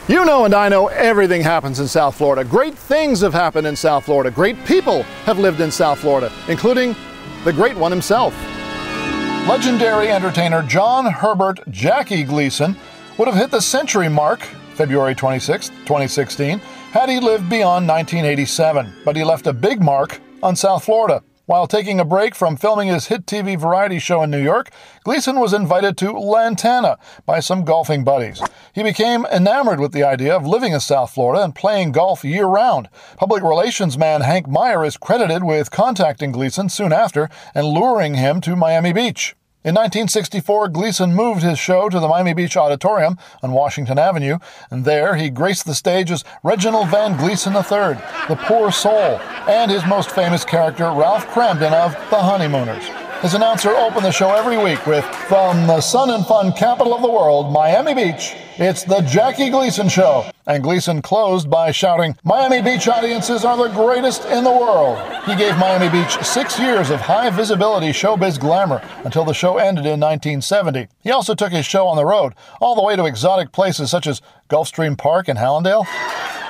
You know and I know everything happens in South Florida. Great things have happened in South Florida. Great people have lived in South Florida, including the great one himself. Legendary entertainer John Herbert Jackie Gleason would have hit the century mark, February 26, 2016, had he lived beyond 1987. But he left a big mark on South Florida. While taking a break from filming his hit TV variety show in New York, Gleason was invited to Lantana by some golfing buddies. He became enamored with the idea of living in South Florida and playing golf year-round. Public relations man Hank Meyer is credited with contacting Gleason soon after and luring him to Miami Beach. In 1964, Gleason moved his show to the Miami Beach Auditorium on Washington Avenue, and there he graced the stage as Reginald Van Gleason III, the poor soul, and his most famous character, Ralph Cramden of The Honeymooners. His announcer opened the show every week with, "From the sun and fun capital of the world, Miami Beach, it's the Jackie Gleason Show." And Gleason closed by shouting, "Miami Beach audiences are the greatest in the world." He gave Miami Beach 6 years of high-visibility showbiz glamour until the show ended in 1970. He also took his show on the road, all the way to exotic places such as Gulfstream Park in Hallandale.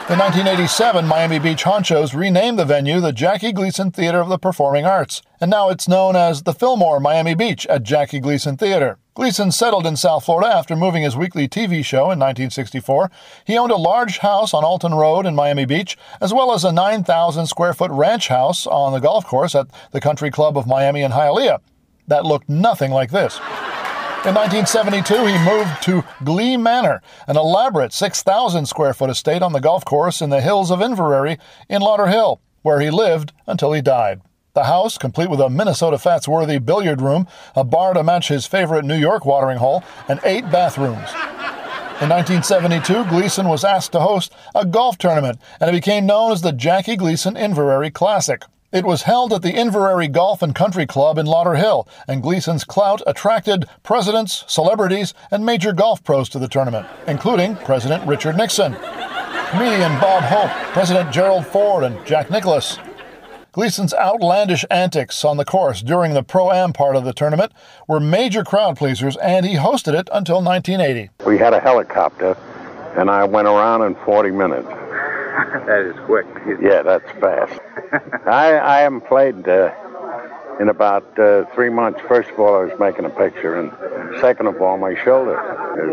In 1987, Miami Beach honchos renamed the venue the Jackie Gleason Theater of the Performing Arts, and now it's known as the Fillmore Miami Beach at Jackie Gleason Theater. Gleason settled in South Florida after moving his weekly TV show in 1964. He owned a large house on Alton Road in Miami Beach, as well as a 9,000-square-foot ranch house on the golf course at the Country Club of Miami in Hialeah. That looked nothing like this. In 1972, he moved to Glee Manor, an elaborate 6,000-square-foot estate on the golf course in the hills of Inverary in Lauderhill, where he lived until he died. The house, complete with a Minnesota Fats-worthy billiard room, a bar to match his favorite New York watering hole, and 8 bathrooms. In 1972, Gleason was asked to host a golf tournament, and it became known as the Jackie Gleason Inverary Classic. It was held at the Inverary Golf and Country Club in Lauderhill, and Gleason's clout attracted presidents, celebrities, and major golf pros to the tournament, including President Richard Nixon, comedian Bob Hope, President Gerald Ford, and Jack Nicklaus. Gleason's outlandish antics on the course during the Pro-Am part of the tournament were major crowd pleasers, and he hosted it until 1980. We had a helicopter, and I went around in 40 minutes. That is quick. Yeah, that's fast. I haven't played in about 3 months. First of all, I was making a picture, and second of all, my shoulder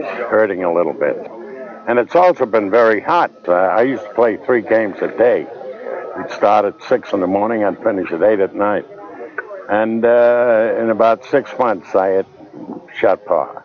is hurting a little bit. And it's also been very hot. I used to play 3 games a day. We'd start at 6 in the morning, I'd finish at 8 at night. And in about 6 months, I had shot par.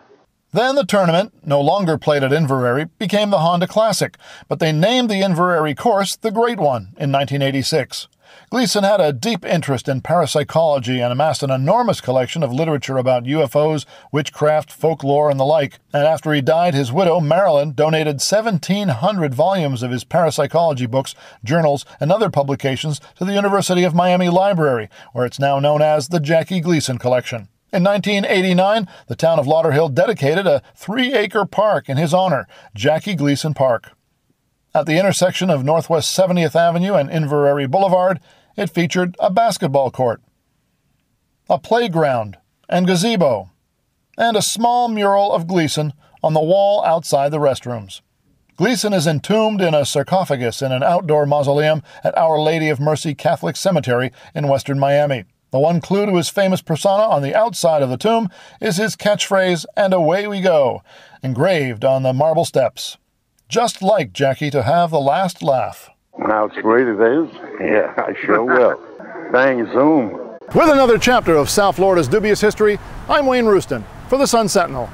Then the tournament, no longer played at Inverary, became the Honda Classic, but they named the Inverary course the Great One in 1986. Gleason had a deep interest in parapsychology and amassed an enormous collection of literature about UFOs, witchcraft, folklore, and the like. And after he died, his widow, Marilyn, donated 1,700 volumes of his parapsychology books, journals, and other publications to the University of Miami Library, where it's now known as the Jackie Gleason Collection. In 1989, the town of Lauderhill dedicated a 3-acre park in his honor, Jackie Gleason Park. At the intersection of Northwest 70th Avenue and Inverary Boulevard, it featured a basketball court, a playground and gazebo, and a small mural of Gleason on the wall outside the restrooms. Gleason is entombed in a sarcophagus in an outdoor mausoleum at Our Lady of Mercy Catholic Cemetery in western Miami. The one clue to his famous persona on the outside of the tomb is his catchphrase, "And away we go," engraved on the marble steps. Just like Jackie to have the last laugh. How sweet it is? Yeah, I sure will. Bang zoom. With another chapter of South Florida's dubious history, I'm Wayne Rooston for the Sun Sentinel.